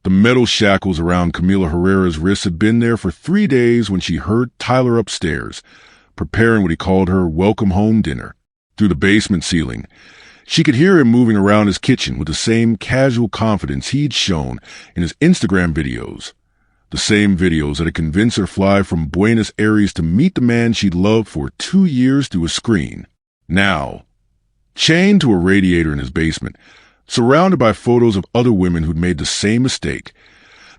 The metal shackles around Camila Herrera's wrists had been there for 3 days when she heard Tyler upstairs, preparing what he called her welcome home dinner. Through the basement ceiling, she could hear him moving around his kitchen with the same casual confidence he'd shown in his Instagram videos. The same videos that had convinced her to fly from Buenos Aires to meet the man she'd loved for 2 years through a screen. Now, chained to a radiator in his basement, surrounded by photos of other women who'd made the same mistake,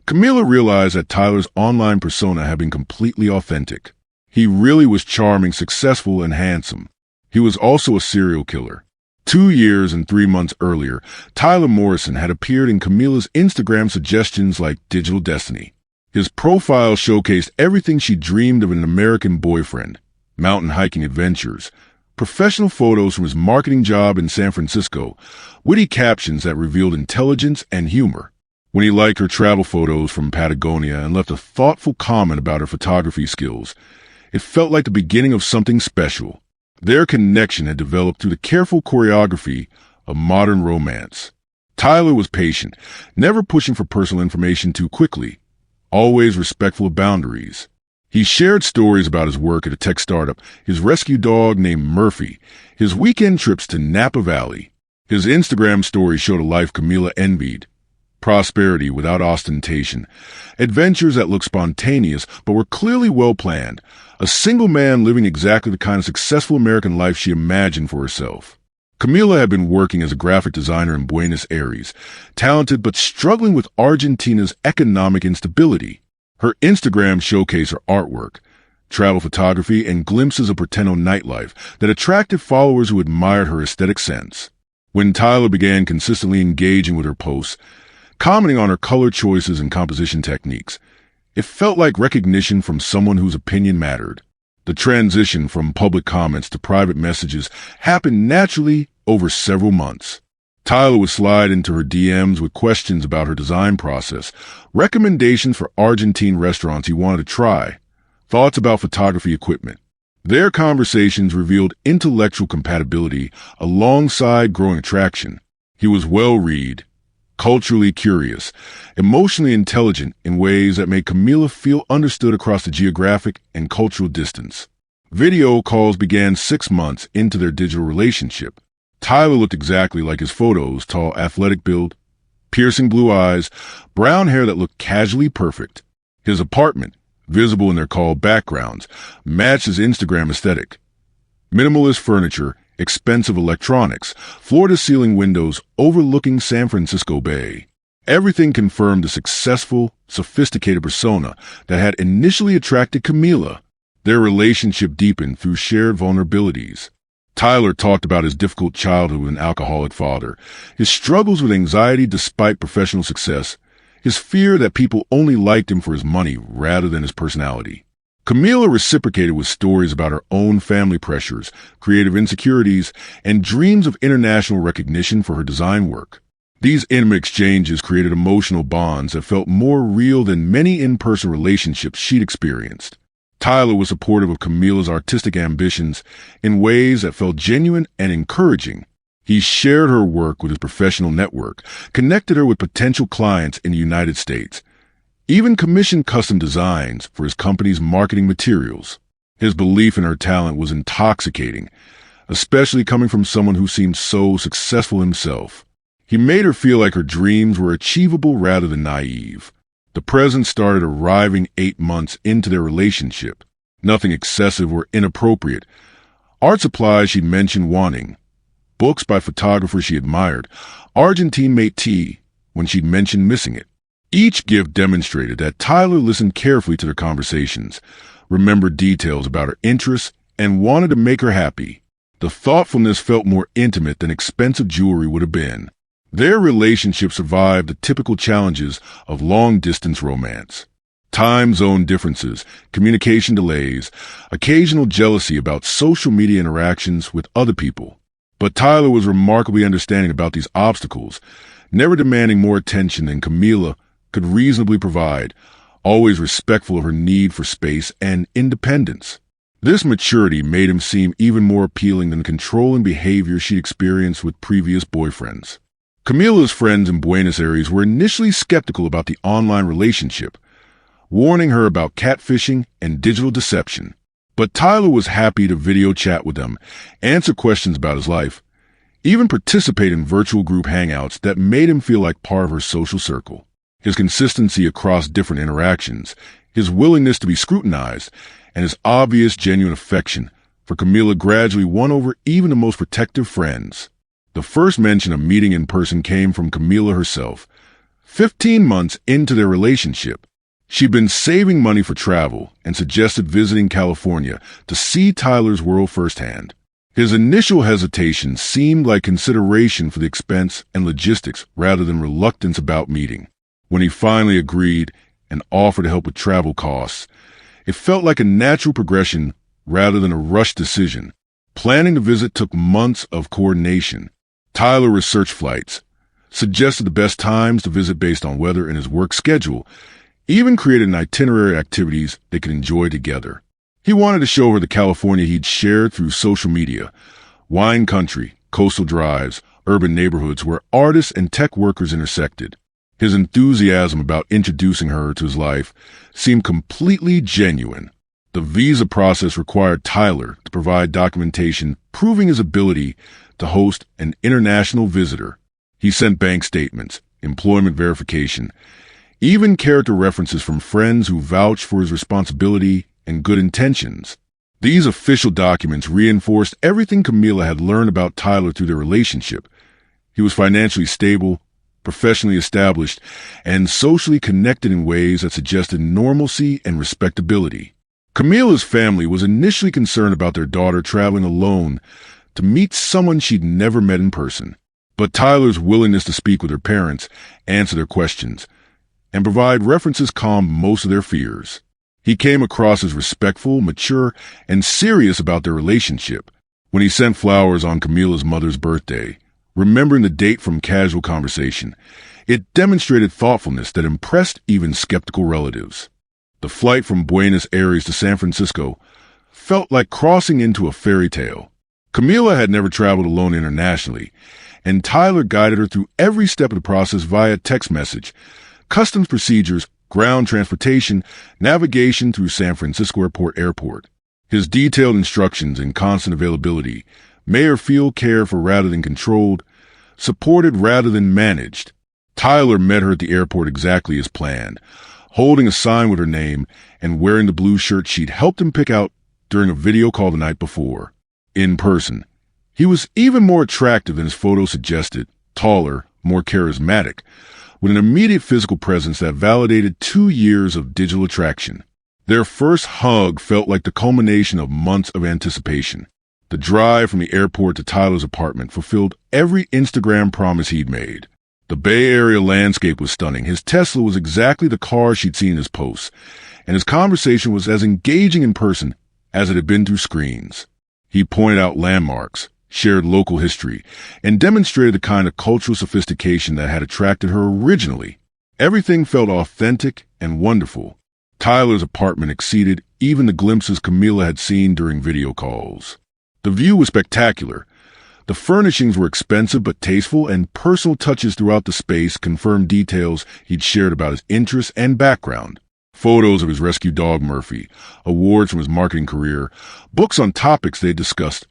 Camila realized that Tyler's online persona had been completely authentic. He really was charming, successful, and handsome. He was also a serial killer. 2 years and 3 months earlier, Tyler Morrison had appeared in Camila's Instagram suggestions like Digital Destiny. His profile showcased everything she dreamed of in an American boyfriend: mountain hiking adventures, professional photos from his marketing job in San Francisco, witty captions that revealed intelligence and humor. When he liked her travel photos from Patagonia and left a thoughtful comment about her photography skills, it felt like the beginning of something special. Their connection had developed through the careful choreography of modern romance. Tyler was patient, never pushing for personal information too quickly, always respectful of boundaries. He shared stories about his work at a tech startup, his rescue dog named Murphy, his weekend trips to Napa Valley. His Instagram story showed a life Camila envied: prosperity without ostentation, adventures that looked spontaneous but were clearly well-planned, a single man living exactly the kind of successful American life she imagined for herself. Camila had been working as a graphic designer in Buenos Aires, talented but struggling with Argentina's economic instability. Her Instagram showcased her artwork, travel photography, and glimpses of Porteño nightlife that attracted followers who admired her aesthetic sense. When Tyler began consistently engaging with her posts, commenting on her color choices and composition techniques, it felt like recognition from someone whose opinion mattered. The transition from public comments to private messages happened naturally over several months. Tyler would slide into her DMs with questions about her design process, recommendations for Argentine restaurants he wanted to try, thoughts about photography equipment. Their conversations revealed intellectual compatibility alongside growing attraction. He was well-read, culturally curious, emotionally intelligent in ways that made Camila feel understood across the geographic and cultural distance. Video calls began 6 months into their digital relationship. Tyler looked exactly like his photos: tall, athletic build, piercing blue eyes, brown hair that looked casually perfect. His apartment, visible in their call backgrounds, matched his Instagram aesthetic. Minimalist furniture, expensive electronics, floor-to-ceiling windows overlooking San Francisco Bay. Everything confirmed the successful, sophisticated persona that had initially attracted Camila. Their relationship deepened through shared vulnerabilities. Tyler talked about his difficult childhood with an alcoholic father, his struggles with anxiety despite professional success, his fear that people only liked him for his money rather than his personality. Camila reciprocated with stories about her own family pressures, creative insecurities, and dreams of international recognition for her design work. These intimate exchanges created emotional bonds that felt more real than many in-person relationships she'd experienced. Tyler was supportive of Camila's artistic ambitions in ways that felt genuine and encouraging. He shared her work with his professional network, connected her with potential clients in the United States, even commissioned custom designs for his company's marketing materials. His belief in her talent was intoxicating, especially coming from someone who seemed so successful himself. He made her feel like her dreams were achievable rather than naive. The presents started arriving 8 months into their relationship. Nothing excessive or inappropriate. Art supplies she'd mentioned wanting, books by photographers she admired, Argentine-made tea when she'd mentioned missing it. Each gift demonstrated that Tyler listened carefully to their conversations, remembered details about her interests, and wanted to make her happy. The thoughtfulness felt more intimate than expensive jewelry would have been. Their relationship survived the typical challenges of long-distance romance. Time zone differences, communication delays, occasional jealousy about social media interactions with other people. But Tyler was remarkably understanding about these obstacles, never demanding more attention than Camila could reasonably provide, always respectful of her need for space and independence. This maturity made him seem even more appealing than the controlling behavior she'd experienced with previous boyfriends. Camila's friends in Buenos Aires were initially skeptical about the online relationship, warning her about catfishing and digital deception. But Tyler was happy to video chat with them, answer questions about his life, even participate in virtual group hangouts that made him feel like part of her social circle. His consistency across different interactions, his willingness to be scrutinized, and his obvious genuine affection for Camila gradually won over even the most protective friends. The first mention of meeting in person came from Camila herself. 15 months into their relationship, she'd been saving money for travel and suggested visiting California to see Tyler's world firsthand. His initial hesitation seemed like consideration for the expense and logistics rather than reluctance about meeting. When he finally agreed and offered to help with travel costs, it felt like a natural progression rather than a rushed decision. Planning the visit took months of coordination. Tyler researched flights, suggested the best times to visit based on weather and his work schedule, even created an itinerary of activities they could enjoy together. He wanted to show her the California he'd shared through social media, wine country, coastal drives, urban neighborhoods where artists and tech workers intersected. His enthusiasm about introducing her to his life seemed completely genuine. The visa process required Tyler to provide documentation proving his ability to host an international visitor. He sent bank statements, employment verification, even character references from friends who vouched for his responsibility and good intentions. These official documents reinforced everything Camila had learned about Tyler through their relationship. He was financially stable, professionally established, and socially connected in ways that suggested normalcy and respectability. Camila's family was initially concerned about their daughter traveling alone to meet someone she'd never met in person. But Tyler's willingness to speak with her parents, answer their questions, and provide references calmed most of their fears. He came across as respectful, mature, and serious about their relationship. When he sent flowers on Camila's mother's birthday, remembering the date from casual conversation, it demonstrated thoughtfulness that impressed even skeptical relatives. The flight from Buenos Aires to San Francisco felt like crossing into a fairy tale. Camila had never traveled alone internationally, and Tyler guided her through every step of the process via text message, customs procedures, ground transportation, navigation through San Francisco Airport. His detailed instructions and constant availability made her feel cared for rather than controlled, supported rather than managed. Tyler met her at the airport exactly as planned, holding a sign with her name and wearing the blue shirt she'd helped him pick out during a video call the night before. In person, he was even more attractive than his photos suggested, taller, more charismatic, with an immediate physical presence that validated 2 years of digital attraction. Their first hug felt like the culmination of months of anticipation. The drive from the airport to Tyler's apartment fulfilled every Instagram promise he'd made. The Bay Area landscape was stunning. His Tesla was exactly the car she'd seen in his posts, and his conversation was as engaging in person as it had been through screens. He pointed out landmarks, shared local history, and demonstrated the kind of cultural sophistication that had attracted her originally. Everything felt authentic and wonderful. Tyler's apartment exceeded even the glimpses Camila had seen during video calls. The view was spectacular. The furnishings were expensive but tasteful, and personal touches throughout the space confirmed details he'd shared about his interests and background. Photos of his rescue dog Murphy, awards from his marketing career, books on topics they'd discussed.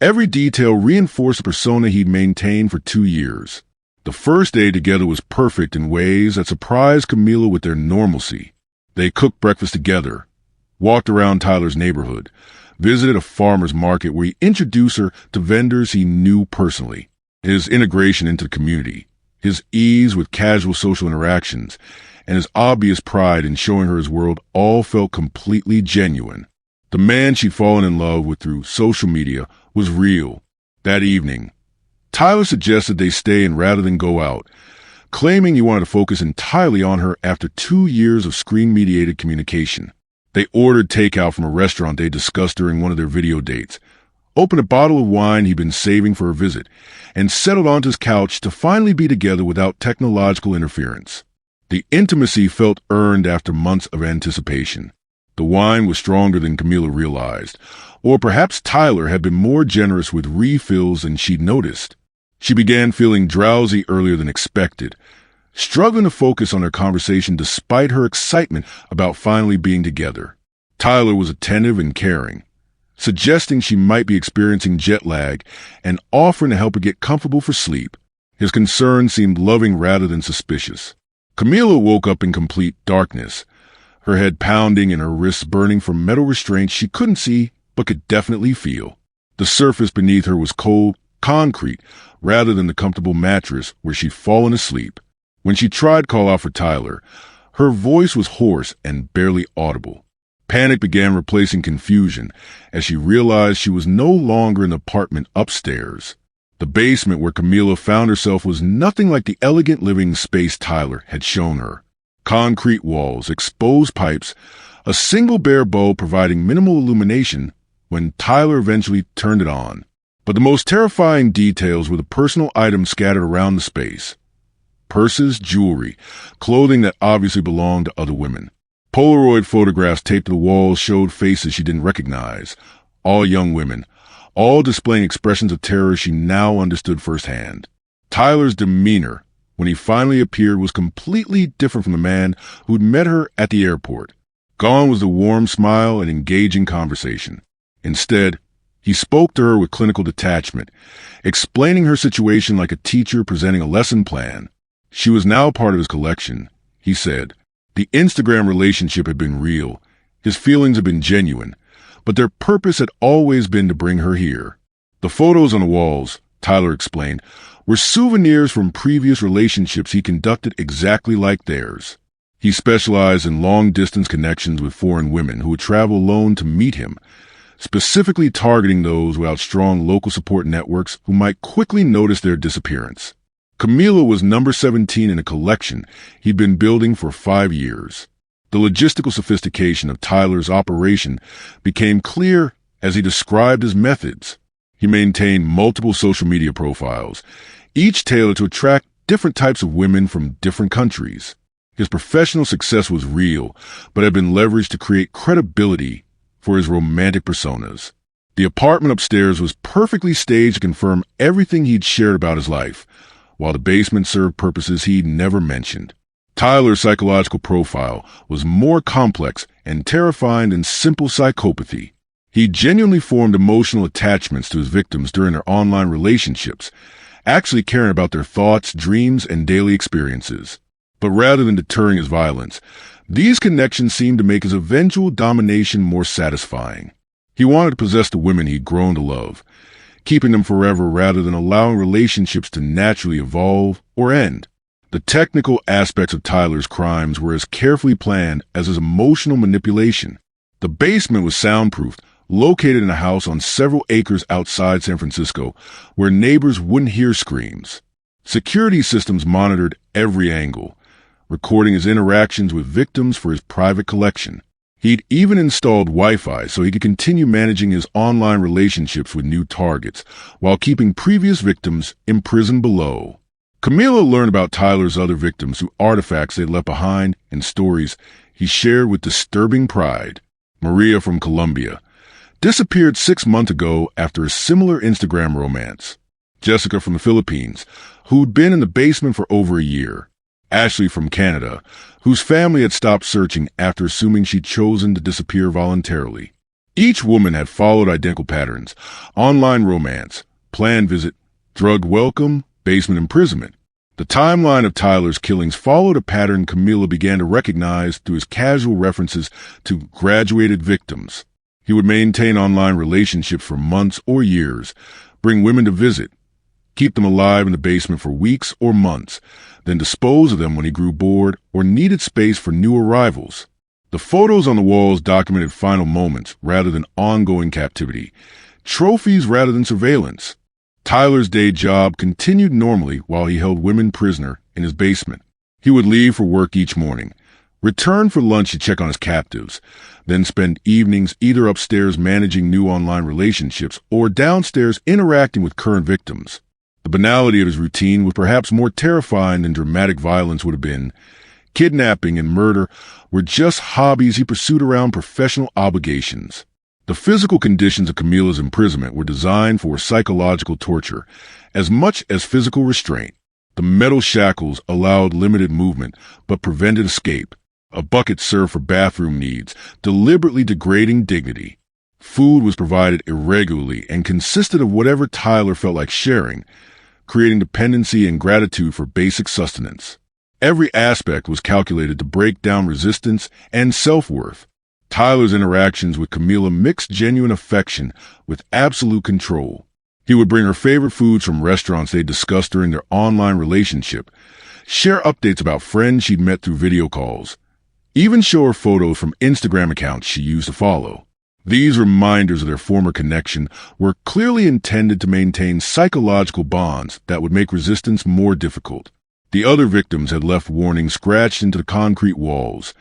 Every detail reinforced the persona he'd maintained for 2 years. The first day together was perfect in ways that surprised Camila with their normalcy. They cooked breakfast together, walked around Tyler's neighborhood, visited a farmer's market where he introduced her to vendors he knew personally. His integration into the community, his ease with casual social interactions, and his obvious pride in showing her his world all felt completely genuine. The man she'd fallen in love with through social media was real. That evening, Tyler suggested they stay in rather than go out, claiming he wanted to focus entirely on her after 2 years of screen-mediated communication. They ordered takeout from a restaurant they discussed during one of their video dates, opened a bottle of wine he'd been saving for her visit, and settled onto his couch to finally be together without technological interference. The intimacy felt earned after months of anticipation. The wine was stronger than Camila realized, or perhaps Tyler had been more generous with refills than she'd noticed. She began feeling drowsy earlier than expected, struggling to focus on their conversation despite her excitement about finally being together. Tyler was attentive and caring, suggesting she might be experiencing jet lag and offering to help her get comfortable for sleep. His concern seemed loving rather than suspicious. Camila woke up in complete darkness, her head pounding and her wrists burning from metal restraints she couldn't see but could definitely feel. The surface beneath her was cold concrete rather than the comfortable mattress where she'd fallen asleep. When she tried to call out for Tyler, her voice was hoarse and barely audible. Panic began replacing confusion as she realized she was no longer in the apartment upstairs. The basement where Camila found herself was nothing like the elegant living space Tyler had shown her. Concrete walls, exposed pipes, a single bare bulb providing minimal illumination when Tyler eventually turned it on. But the most terrifying details were the personal items scattered around the space. Purses, jewelry, clothing that obviously belonged to other women. Polaroid photographs taped to the walls showed faces she didn't recognize, all young women, all displaying expressions of terror she now understood firsthand. Tyler's demeanor, when he finally appeared, was completely different from the man who'd met her at the airport. Gone was the warm smile and engaging conversation. Instead, he spoke to her with clinical detachment, explaining her situation like a teacher presenting a lesson plan. She was now part of his collection, he said. The Instagram relationship had been real, his feelings had been genuine, but their purpose had always been to bring her here. The photos on the walls, Tyler explained, were souvenirs from previous relationships he conducted exactly like theirs. He specialized in long-distance connections with foreign women who would travel alone to meet him, specifically targeting those without strong local support networks who might quickly notice their disappearance. Camila was number 17 in a collection he'd been building for 5 years. The logistical sophistication of Tyler's operation became clear as he described his methods. He maintained multiple social media profiles, each tailored to attract different types of women from different countries. His professional success was real, but had been leveraged to create credibility for his romantic personas. The apartment upstairs was perfectly staged to confirm everything he'd shared about his life, while the basement served purposes he'd never mentioned. Tyler's psychological profile was more complex and terrifying than simple psychopathy. He genuinely formed emotional attachments to his victims during their online relationships, actually caring about their thoughts, dreams, and daily experiences. But rather than deterring his violence, these connections seemed to make his eventual domination more satisfying. He wanted to possess the women he'd grown to love, keeping them forever rather than allowing relationships to naturally evolve or end. The technical aspects of Tyler's crimes were as carefully planned as his emotional manipulation. The basement was soundproofed, located in a house on several acres outside San Francisco, where neighbors wouldn't hear screams. Security systems monitored every angle, recording his interactions with victims for his private collection. He'd even installed Wi-Fi so he could continue managing his online relationships with new targets, while keeping previous victims imprisoned below. Camila learned about Tyler's other victims through artifacts they'd left behind and stories he shared with disturbing pride. Maria from Colombia disappeared 6 months ago after a similar Instagram romance. Jessica from the Philippines, who'd been in the basement for over a year. Ashley from Canada, whose family had stopped searching after assuming she'd chosen to disappear voluntarily. Each woman had followed identical patterns: online romance, planned visit, drugged welcome, basement imprisonment. The timeline of Tyler's killings followed a pattern Camila began to recognize through his casual references to graduated victims. He would maintain online relationships for months or years, bring women to visit, keep them alive in the basement for weeks or months, then dispose of them when he grew bored or needed space for new arrivals. The photos on the walls documented final moments rather than ongoing captivity, trophies rather than surveillance. Tyler's day job continued normally while he held women prisoner in his basement. He would leave for work each morning, return for lunch to check on his captives, then spend evenings either upstairs managing new online relationships or downstairs interacting with current victims. The banality of his routine was perhaps more terrifying than dramatic violence would have been. Kidnapping and murder were just hobbies he pursued around professional obligations. The physical conditions of Camila's imprisonment were designed for psychological torture, as much as physical restraint. The metal shackles allowed limited movement, but prevented escape. A bucket served for bathroom needs, deliberately degrading dignity. Food was provided irregularly and consisted of whatever Tyler felt like sharing, creating dependency and gratitude for basic sustenance. Every aspect was calculated to break down resistance and self-worth. Tyler's interactions with Camila mixed genuine affection with absolute control. He would bring her favorite foods from restaurants they discussed during their online relationship, share updates about friends she'd met through video calls, even show her photos from Instagram accounts she used to follow. These reminders of their former connection were clearly intended to maintain psychological bonds that would make resistance more difficult. The other victims had left warnings scratched into the concrete walls,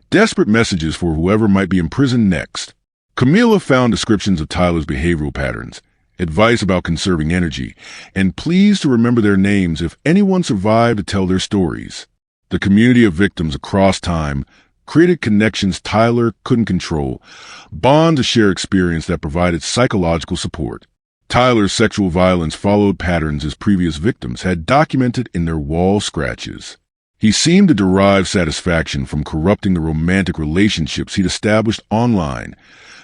desperate messages for whoever might be imprisoned next. Camila found descriptions of Tyler's behavioral patterns, advice about conserving energy, and pleas to remember their names if anyone survived to tell their stories. The community of victims across time created connections Tyler couldn't control, bonds to share experience that provided psychological support. Tyler's sexual violence followed patterns his previous victims had documented in their wall scratches. He seemed to derive satisfaction from corrupting the romantic relationships he'd established online,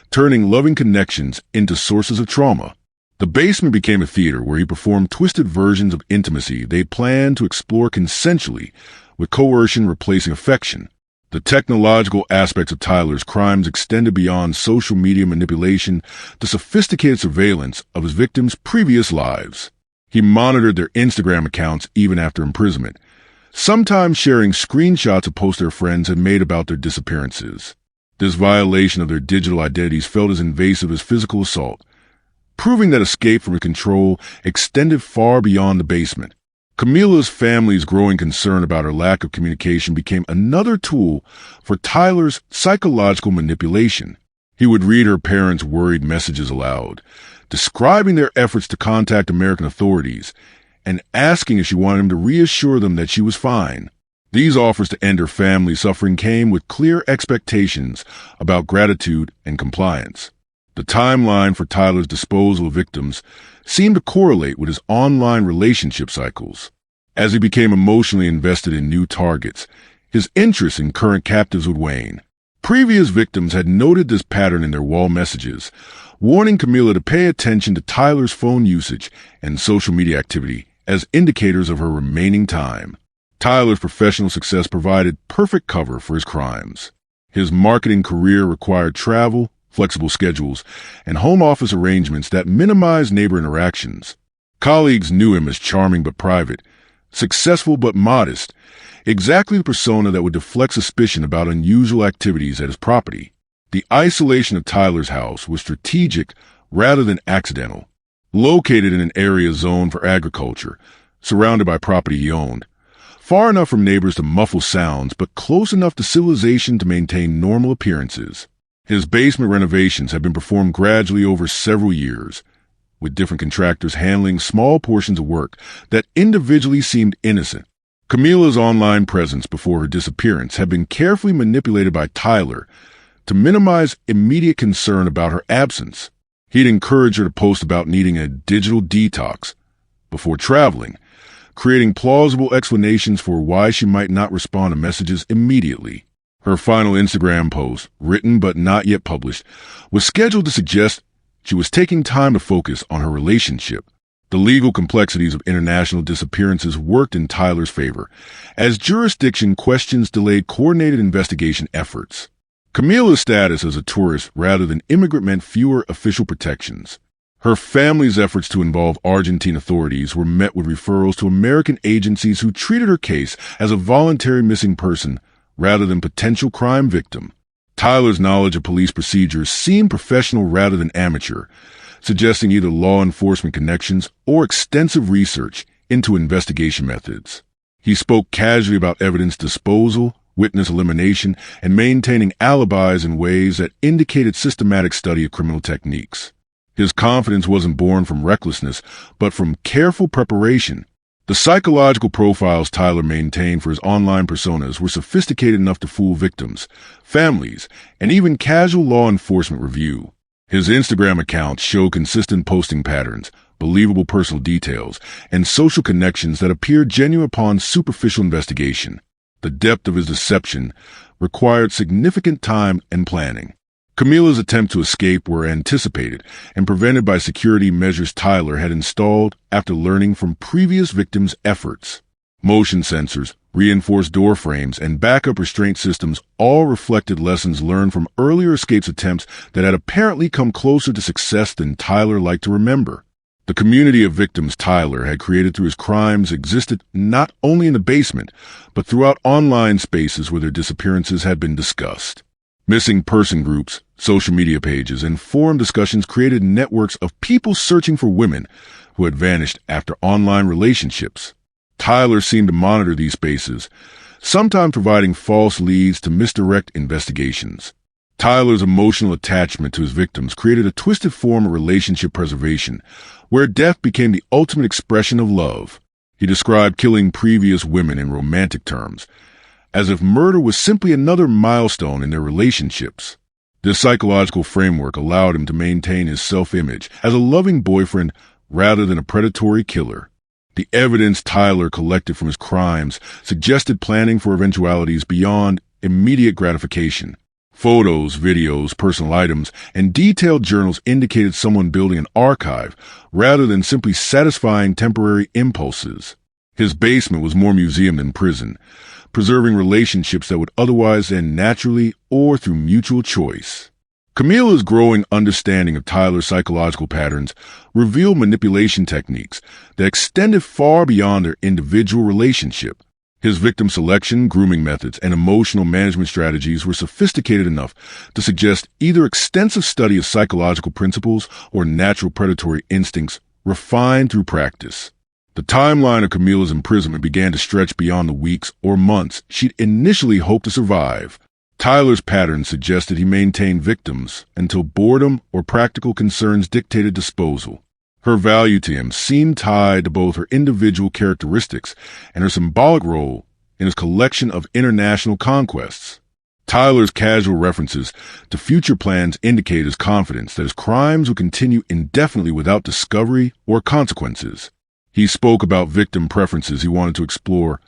turning loving connections into sources of trauma. The basement became a theater where he performed twisted versions of intimacy they planned to explore consensually, with coercion replacing affection. The technological aspects of Tyler's crimes extended beyond social media manipulation to sophisticated surveillance of his victims' previous lives. He monitored their Instagram accounts even after imprisonment, sometimes sharing screenshots of posts their friends had made about their disappearances. This violation of their digital identities felt as invasive as physical assault, proving that escape from control extended far beyond the basement. Camila's family's growing concern about her lack of communication became another tool for Tyler's psychological manipulation. He would read her parents' worried messages aloud, describing their efforts to contact American authorities and asking if she wanted him to reassure them that she was fine. These offers to end her family's suffering came with clear expectations about gratitude and compliance. The timeline for Tyler's disposal of victims seemed to correlate with his online relationship cycles. As he became emotionally invested in new targets, his interest in current captives would wane. Previous victims had noted this pattern in their wall messages, warning Camila to pay attention to Tyler's phone usage and social media activity as indicators of her remaining time. Tyler's professional success provided perfect cover for his crimes. His marketing career required travel, flexible schedules, and home office arrangements that minimized neighbor interactions. Colleagues knew him as charming but private, successful but modest, exactly the persona that would deflect suspicion about unusual activities at his property. The isolation of Tyler's house was strategic rather than accidental. Located in an area zoned for agriculture, surrounded by property he owned, far enough from neighbors to muffle sounds but close enough to civilization to maintain normal appearances. His basement renovations had been performed gradually over several years, with different contractors handling small portions of work that individually seemed innocent. Camila's online presence before her disappearance had been carefully manipulated by Tyler to minimize immediate concern about her absence. He'd encourage her to post about needing a digital detox before traveling, creating plausible explanations for why she might not respond to messages immediately. Her final Instagram post, written but not yet published, was scheduled to suggest she was taking time to focus on her relationship. The legal complexities of international disappearances worked in Tyler's favor, as jurisdiction questions delayed coordinated investigation efforts. Camila's status as a tourist rather than immigrant meant fewer official protections. Her family's efforts to involve Argentine authorities were met with referrals to American agencies who treated her case as a voluntary missing person rather than potential crime victim. Tyler's knowledge of police procedures seemed professional rather than amateur, suggesting either law enforcement connections or extensive research into investigation methods. He spoke casually about evidence disposal, witness elimination, and maintaining alibis in ways that indicated systematic study of criminal techniques. His confidence wasn't born from recklessness, but from careful preparation. The psychological profiles Tyler maintained for his online personas were sophisticated enough to fool victims, families, and even casual law enforcement review. His Instagram accounts show consistent posting patterns, believable personal details, and social connections that appeared genuine upon superficial investigation. The depth of his deception required significant time and planning. Camila's attempts to escape were anticipated and prevented by security measures Tyler had installed after learning from previous victims' efforts. Motion sensors, reinforced door frames, and backup restraint systems all reflected lessons learned from earlier escape attempts that had apparently come closer to success than Tyler liked to remember. The community of victims Tyler had created through his crimes existed not only in the basement, but throughout online spaces where their disappearances had been discussed. Missing person groups, social media pages, and forum discussions created networks of people searching for women who had vanished after online relationships. Tyler seemed to monitor these spaces, sometimes providing false leads to misdirect investigations. Tyler's emotional attachment to his victims created a twisted form of relationship preservation, where death became the ultimate expression of love. He described killing previous women in romantic terms, as if murder was simply another milestone in their relationships. This psychological framework allowed him to maintain his self-image as a loving boyfriend rather than a predatory killer. The evidence Tyler collected from his crimes suggested planning for eventualities beyond immediate gratification. Photos, videos, personal items, and detailed journals indicated someone building an archive rather than simply satisfying temporary impulses. His basement was more museum than prison, preserving relationships that would otherwise end naturally or through mutual choice. Camila's growing understanding of Tyler's psychological patterns revealed manipulation techniques that extended far beyond their individual relationship. His victim selection, grooming methods, and emotional management strategies were sophisticated enough to suggest either extensive study of psychological principles or natural predatory instincts refined through practice. The timeline of Camila's imprisonment began to stretch beyond the weeks or months she'd initially hoped to survive. Tyler's patterns suggested he maintained victims until boredom or practical concerns dictated disposal. Her value to him seemed tied to both her individual characteristics and her symbolic role in his collection of international conquests. Tyler's casual references to future plans indicate his confidence that his crimes would continue indefinitely without discovery or consequences. He spoke about victim preferences he wanted to explore,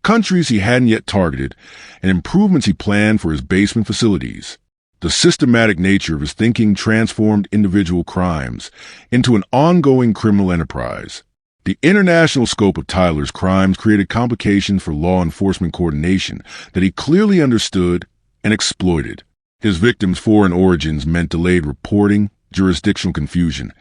countries he hadn't yet targeted, and improvements he planned for his basement facilities. The systematic nature of his thinking transformed individual crimes into an ongoing criminal enterprise. The international scope of Tyler's crimes created complications for law enforcement coordination that he clearly understood and exploited. His victims' foreign origins meant delayed reporting, jurisdictional confusion,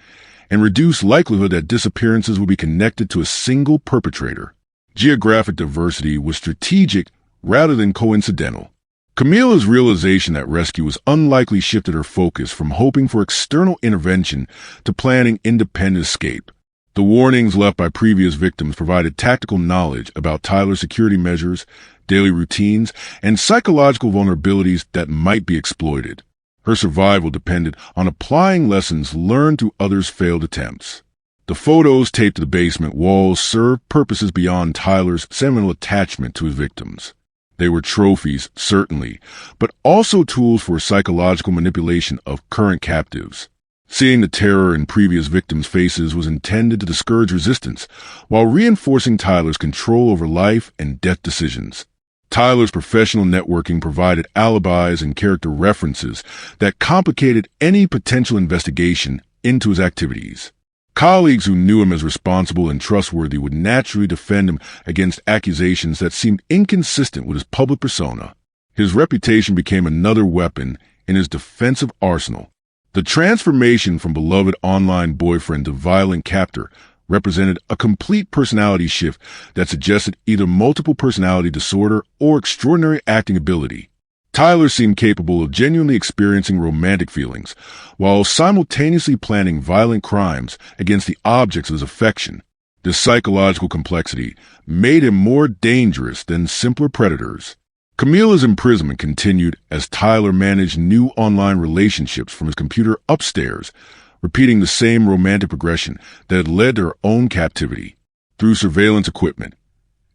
and reduced likelihood that disappearances would be connected to a single perpetrator. Geographic diversity was strategic rather than coincidental. Camila's realization that rescue was unlikely shifted her focus from hoping for external intervention to planning independent escape. The warnings left by previous victims provided tactical knowledge about Tyler's security measures, daily routines, and psychological vulnerabilities that might be exploited. Her survival depended on applying lessons learned through others' failed attempts. The photos taped to the basement walls served purposes beyond Tyler's sentimental attachment to his victims. They were trophies, certainly, but also tools for psychological manipulation of current captives. Seeing the terror in previous victims' faces was intended to discourage resistance, while reinforcing Tyler's control over life and death decisions. Tyler's professional networking provided alibis and character references that complicated any potential investigation into his activities. Colleagues who knew him as responsible and trustworthy would naturally defend him against accusations that seemed inconsistent with his public persona. His reputation became another weapon in his defensive arsenal. The transformation from beloved online boyfriend to violent captor represented a complete personality shift that suggested either multiple personality disorder or extraordinary acting ability. Tyler seemed capable of genuinely experiencing romantic feelings, while simultaneously planning violent crimes against the objects of his affection. This psychological complexity made him more dangerous than simpler predators. Camila's imprisonment continued as Tyler managed new online relationships from his computer upstairs, repeating the same romantic progression that had led to her own captivity. Through surveillance equipment,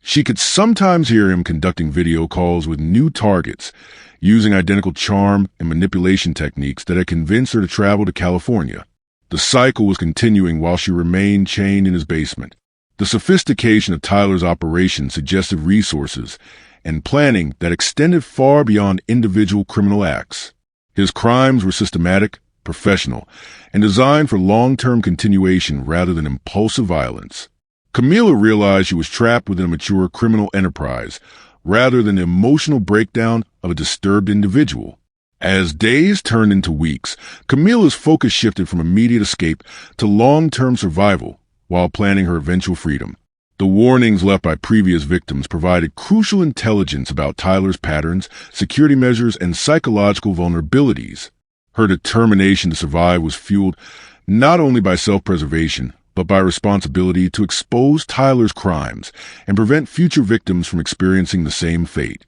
she could sometimes hear him conducting video calls with new targets, using identical charm and manipulation techniques that had convinced her to travel to California. The cycle was continuing while she remained chained in his basement. The sophistication of Tyler's operation suggested resources and planning that extended far beyond individual criminal acts. His crimes were systematic, professional, and designed for long-term continuation rather than impulsive violence. Camila realized she was trapped within a mature criminal enterprise rather than the emotional breakdown of a disturbed individual. As days turned into weeks, Camila's focus shifted from immediate escape to long-term survival while planning her eventual freedom. The warnings left by previous victims provided crucial intelligence about Tyler's patterns, security measures, and psychological vulnerabilities. Her determination to survive was fueled not only by self-preservation, but by responsibility to expose Tyler's crimes and prevent future victims from experiencing the same fate.